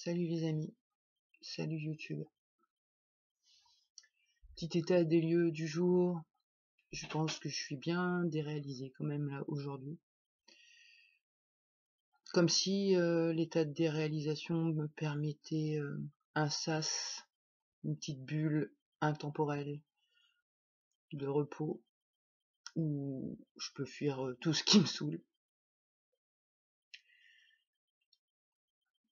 Salut les amis, salut YouTube. Petit état des lieux du jour. Je pense que je suis bien déréalisé quand même là aujourd'hui. Comme si l'état de déréalisation me permettait un sas, une petite bulle intemporelle de repos où je peux fuir tout ce qui me saoule.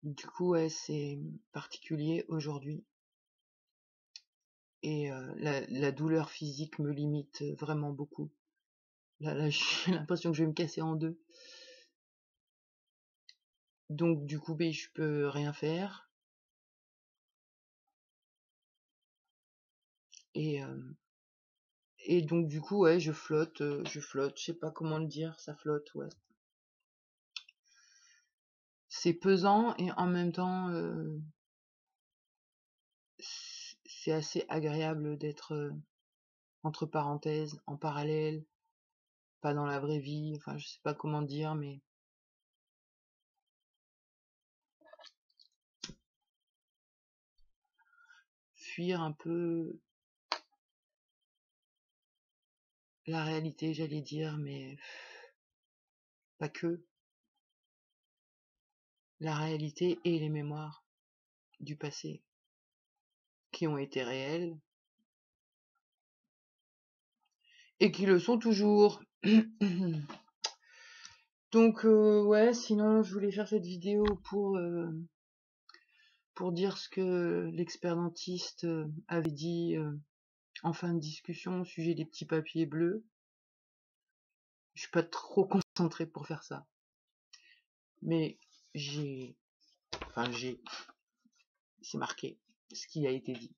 Du coup ouais, c'est particulier aujourd'hui. Et la douleur physique me limite vraiment beaucoup. Là j'ai l'impression que je vais me casser en deux. Donc du coup je peux rien faire. Et donc du coup ouais, je flotte, je sais pas comment le dire, ça flotte, ouais. C'est pesant et en même temps c'est assez agréable d'être entre parenthèses, en parallèle, pas dans la vraie vie, enfin je sais pas comment dire, mais fuir un peu la réalité, j'allais dire, mais pas que. La réalité et les mémoires du passé qui ont été réelles et qui le sont toujours. Donc ouais, sinon je voulais faire cette vidéo pour dire ce que l'expert dentiste avait dit en fin de discussion au sujet des petits papiers bleus. Je suis pas trop concentrée pour faire ça, mais c'est marqué ce qui a été dit.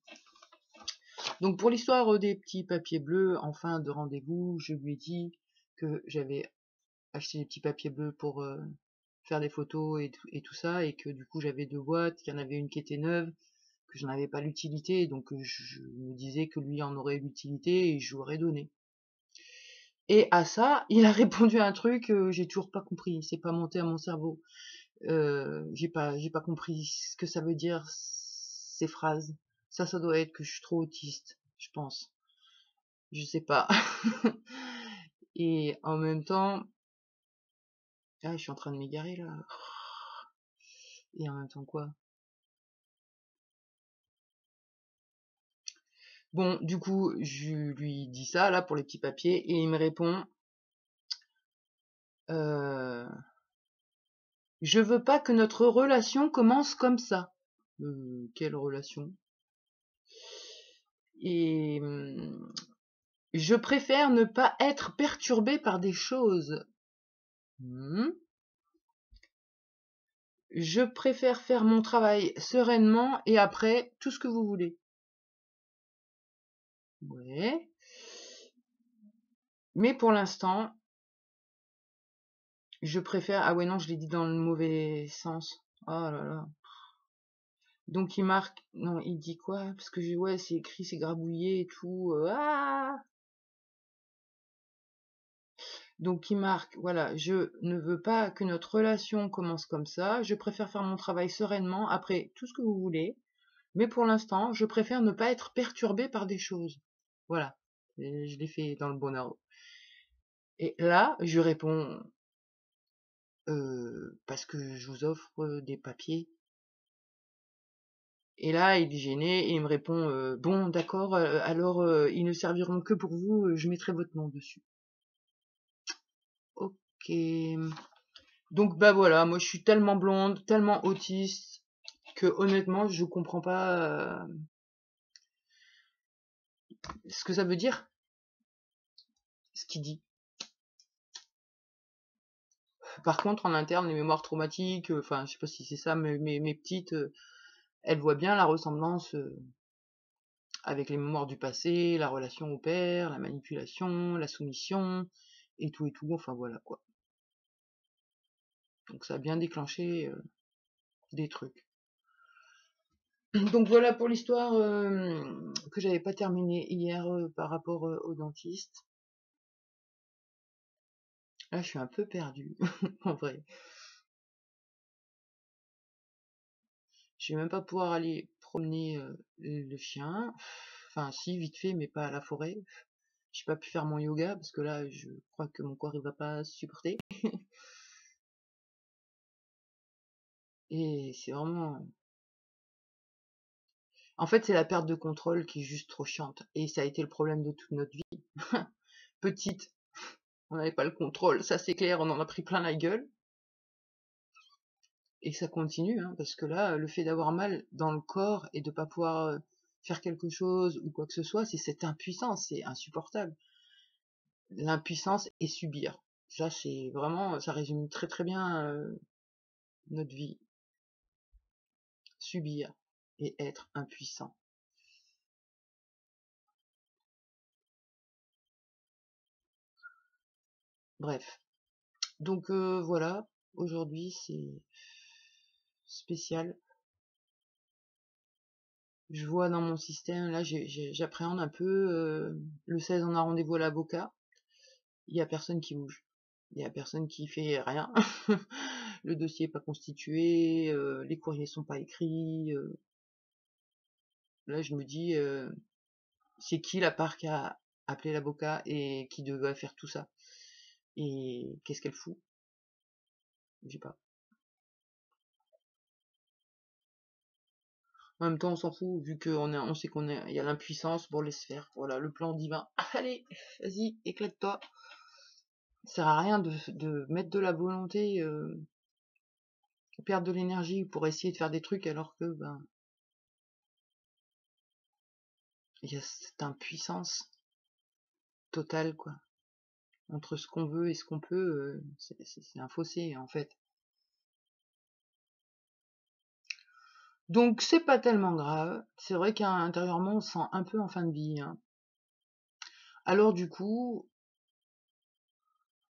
Donc pour l'histoire des petits papiers bleus, en fin de rendez-vous, je lui ai dit que j'avais acheté des petits papiers bleus pour faire des photos et tout ça, et que du coup j'avais 2 boîtes, qu'il y en avait une qui était neuve, que je n'avais pas l'utilité, donc je me disais que lui en aurait l'utilité et je lui aurais donné. Et à ça, il a répondu à un truc, j'ai toujours pas compris, c'est pas monté à mon cerveau. J'ai pas compris ce que ça veut dire, ces phrases. Ça doit être que je suis trop autiste, je pense. Je sais pas. Et en même temps, je suis en train de m'égarer là. Et en même temps quoi? Bon, du coup, je lui dis ça là pour les petits papiers et il me répond je veux pas que notre relation commence comme ça. Quelle relation? Et je préfère ne pas être perturbée par des choses. Je préfère faire mon travail sereinement et après, tout ce que vous voulez. Ouais. Mais pour l'instant, je préfère... Ah ouais, non, je l'ai dit dans le mauvais sens. Oh là là. Donc il marque... Non, il dit quoi? Parce que ouais, c'est écrit, c'est grabouillé et tout. Donc il marque, voilà, je ne veux pas que notre relation commence comme ça. Je préfère faire mon travail sereinement. Après, tout ce que vous voulez. Mais pour l'instant, je préfère ne pas être perturbée par des choses. Voilà. Et je l'ai fait dans le bon ordre. Et là, je réponds parce que je vous offre des papiers. Et là, il est gêné et il me répond bon, d'accord, alors ils ne serviront que pour vous, je mettrai votre nom dessus. Ok. Donc bah voilà, moi je suis tellement blonde, tellement autiste que honnêtement, je comprends pas ce que ça veut dire, ce qu'il dit. Par contre, en interne, les mémoires traumatiques, enfin, je sais pas si c'est ça, mais mes petites, elles voient bien la ressemblance avec les mémoires du passé, la relation au père, la manipulation, la soumission, et tout, enfin voilà quoi. Donc ça a bien déclenché des trucs. Donc voilà pour l'histoire que j'avais pas terminée hier par rapport au dentiste. Là, je suis un peu perdue, en vrai. Je vais même pas pouvoir aller promener le chien. Enfin, si, vite fait, mais pas à la forêt. J'ai pas pu faire mon yoga parce que là, je crois que mon corps il va pas supporter. Et c'est vraiment... En fait, c'est la perte de contrôle qui est juste trop chiante. Et ça a été le problème de toute notre vie. Petite, on n'avait pas le contrôle, ça c'est clair, on en a pris plein la gueule. Et ça continue, hein, parce que là, le fait d'avoir mal dans le corps et de pas pouvoir faire quelque chose ou quoi que ce soit, c'est cette impuissance, c'est insupportable. L'impuissance et subir. Ça, c'est vraiment, ça résume très très bien notre vie. Subir et être impuissant. Bref. Donc voilà, aujourd'hui c'est spécial. Je vois dans mon système, là j'appréhende un peu, le 16 on a rendez-vous à l'avocat, il y a personne qui bouge. Il y a personne qui fait rien. Le dossier est pas constitué, les courriers sont pas écrits. Là je me dis, c'est qui la part qui a appelé l'avocat et qui devait faire tout ça? Et qu'est-ce qu'elle fout? Je sais pas. En même temps, on s'en fout, vu on sait il y a l'impuissance, bon, laisse faire. Voilà, le plan divin. Allez, vas-y, éclate-toi. Ça sert à rien de mettre de la volonté, perdre de l'énergie pour essayer de faire des trucs alors que, ben, il y a cette impuissance totale, quoi. Entre ce qu'on veut et ce qu'on peut, c'est un fossé, en fait. Donc, c'est pas tellement grave. C'est vrai qu'intérieurement, on se sent un peu en fin de vie, hein. Alors, du coup,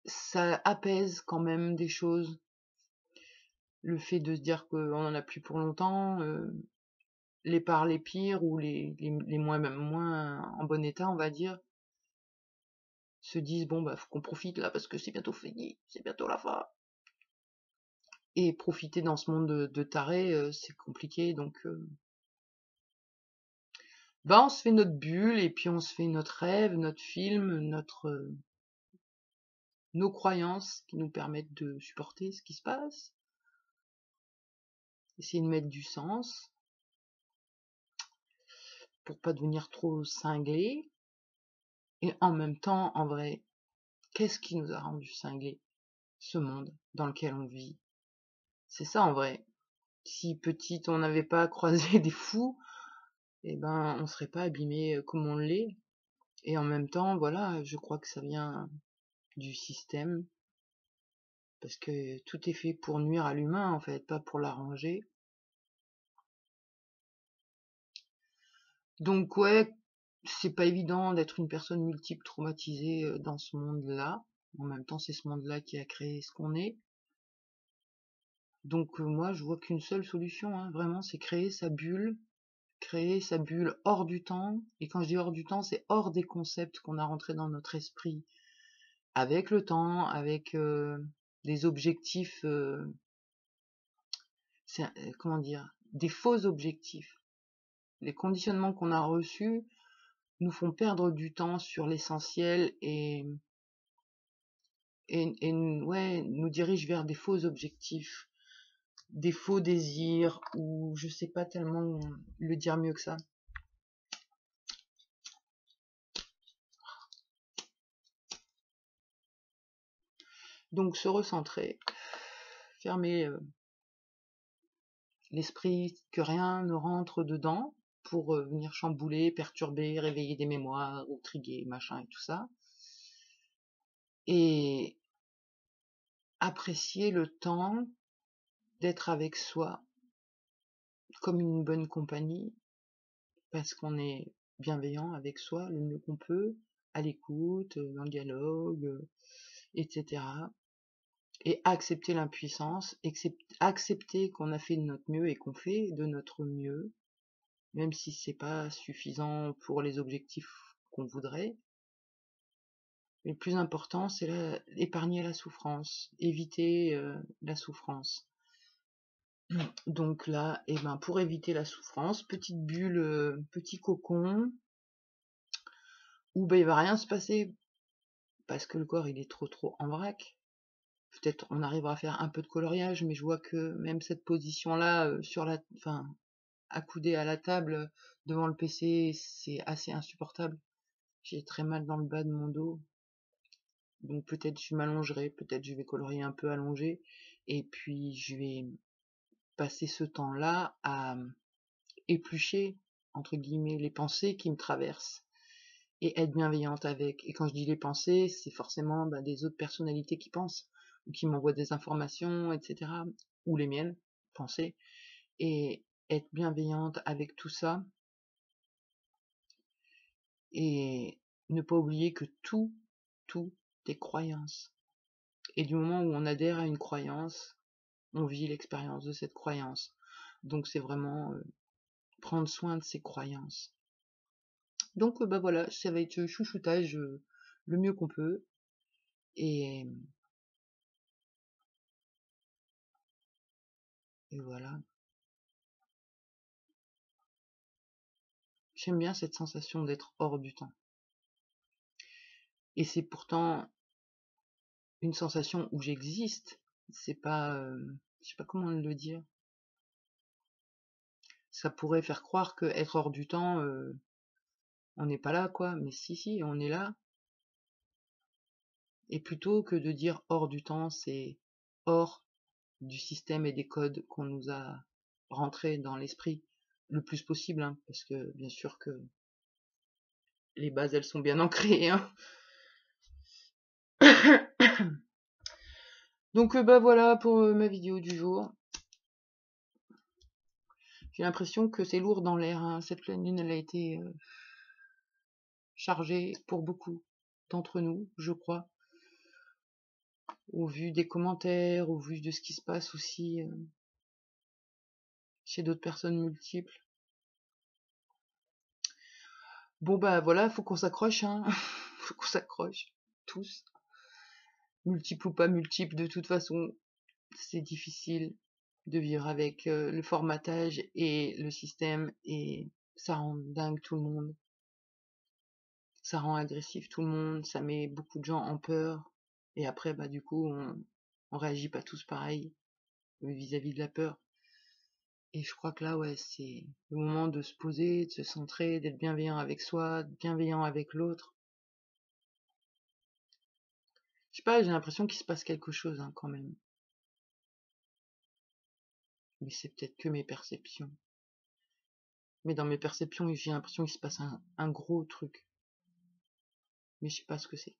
ça apaise quand même des choses. Le fait de se dire qu'on en a plus pour longtemps, les parts les pires ou les moins, même moins en bon état, on va dire, se disent bon bah faut qu'on profite là parce que c'est bientôt fini, c'est bientôt la fin. Et profiter dans ce monde de tarés, c'est compliqué, donc bah on se fait notre bulle et puis on se fait notre rêve, notre film, nos croyances qui nous permettent de supporter ce qui se passe, essayer de mettre du sens pour pas devenir trop cinglé. Et en même temps, en vrai, qu'est-ce qui nous a rendu cinglés? Ce monde dans lequel on vit. C'est ça en vrai. Si petite on n'avait pas croisé des fous, eh ben on serait pas abîmé comme on l'est. Et en même temps, voilà, je crois que ça vient du système, parce que tout est fait pour nuire à l'humain en fait, pas pour l'arranger. Donc ouais, c'est pas évident d'être une personne multiple traumatisée dans ce monde-là. En même temps, c'est ce monde-là qui a créé ce qu'on est. Donc moi, je vois qu'une seule solution, hein, vraiment, c'est créer sa bulle hors du temps. Et quand je dis hors du temps, c'est hors des concepts qu'on a rentrés dans notre esprit avec le temps, avec des objectifs, comment dire, des faux objectifs. Les conditionnements qu'on a reçus nous font perdre du temps sur l'essentiel et ouais, nous dirigent vers des faux objectifs, des faux désirs, ou je sais pas tellement le dire mieux que ça. Donc se recentrer, fermer l'esprit, que rien ne rentre dedans pour venir chambouler, perturber, réveiller des mémoires, ou triguer, machin et tout ça. Et apprécier le temps d'être avec soi comme une bonne compagnie, parce qu'on est bienveillant avec soi le mieux qu'on peut, à l'écoute, dans le dialogue, etc. Et accepter l'impuissance, accepter qu'on a fait de notre mieux et qu'on fait de notre mieux, même si c'est pas suffisant pour les objectifs qu'on voudrait. Mais le plus important, c'est épargner la souffrance, éviter la souffrance. Donc là, et ben pour éviter la souffrance, petite bulle, petit cocon, où ben il va rien se passer parce que le corps il est trop en vrac. Peut-être on arrivera à faire un peu de coloriage, mais je vois que même cette position-là, enfin, accoudée à la table devant le PC, c'est assez insupportable. J'ai très mal dans le bas de mon dos, donc peut-être je m'allongerai, peut-être je vais colorier un peu allongé, et puis je vais passer ce temps-là à éplucher entre guillemets les pensées qui me traversent et être bienveillante avec. Et quand je dis les pensées, c'est forcément des autres personnalités qui pensent ou qui m'envoient des informations, etc. Ou les miennes pensées, et être bienveillante avec tout ça et ne pas oublier que tout est croyance. Et du moment où on adhère à une croyance, on vit l'expérience de cette croyance. Donc c'est vraiment prendre soin de ses croyances. Donc bah voilà, ça va être chouchoutage le mieux qu'on peut. Et voilà. J'aime bien cette sensation d'être hors du temps. Et c'est pourtant une sensation où j'existe. C'est pas, je sais pas comment le dire. Ça pourrait faire croire que être hors du temps, on n'est pas là, quoi. Mais si, on est là. Et plutôt que de dire hors du temps, c'est hors du système et des codes qu'on nous a rentrés dans l'esprit le plus possible, hein, parce que bien sûr que les bases elles sont bien ancrées, hein. Donc bah voilà pour ma vidéo du jour. J'ai l'impression que c'est lourd dans l'air, hein. Cette pleine lune elle a été chargée pour beaucoup d'entre nous, je crois, au vu des commentaires, au vu de ce qui se passe aussi chez d'autres personnes multiples. Bon bah voilà, faut qu'on s'accroche, hein. Faut qu'on s'accroche, tous. Multiples ou pas multiples, de toute façon, c'est difficile de vivre avec le formatage et le système, et ça rend dingue tout le monde. Ça rend agressif tout le monde, ça met beaucoup de gens en peur, et après bah du coup on réagit pas tous pareil vis-à-vis de la peur. Et je crois que là ouais c'est le moment de se poser, de se centrer, d'être bienveillant avec soi, bienveillant avec l'autre. Je sais pas, j'ai l'impression qu'il se passe quelque chose hein, quand même. Mais c'est peut-être que mes perceptions. Mais dans mes perceptions, j'ai l'impression qu'il se passe un gros truc. Mais je sais pas ce que c'est.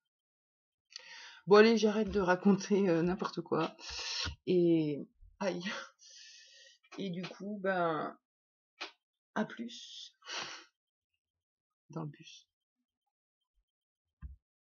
Bon allez, j'arrête de raconter n'importe quoi. Et aïe. Et du coup, ben, à plus dans le bus.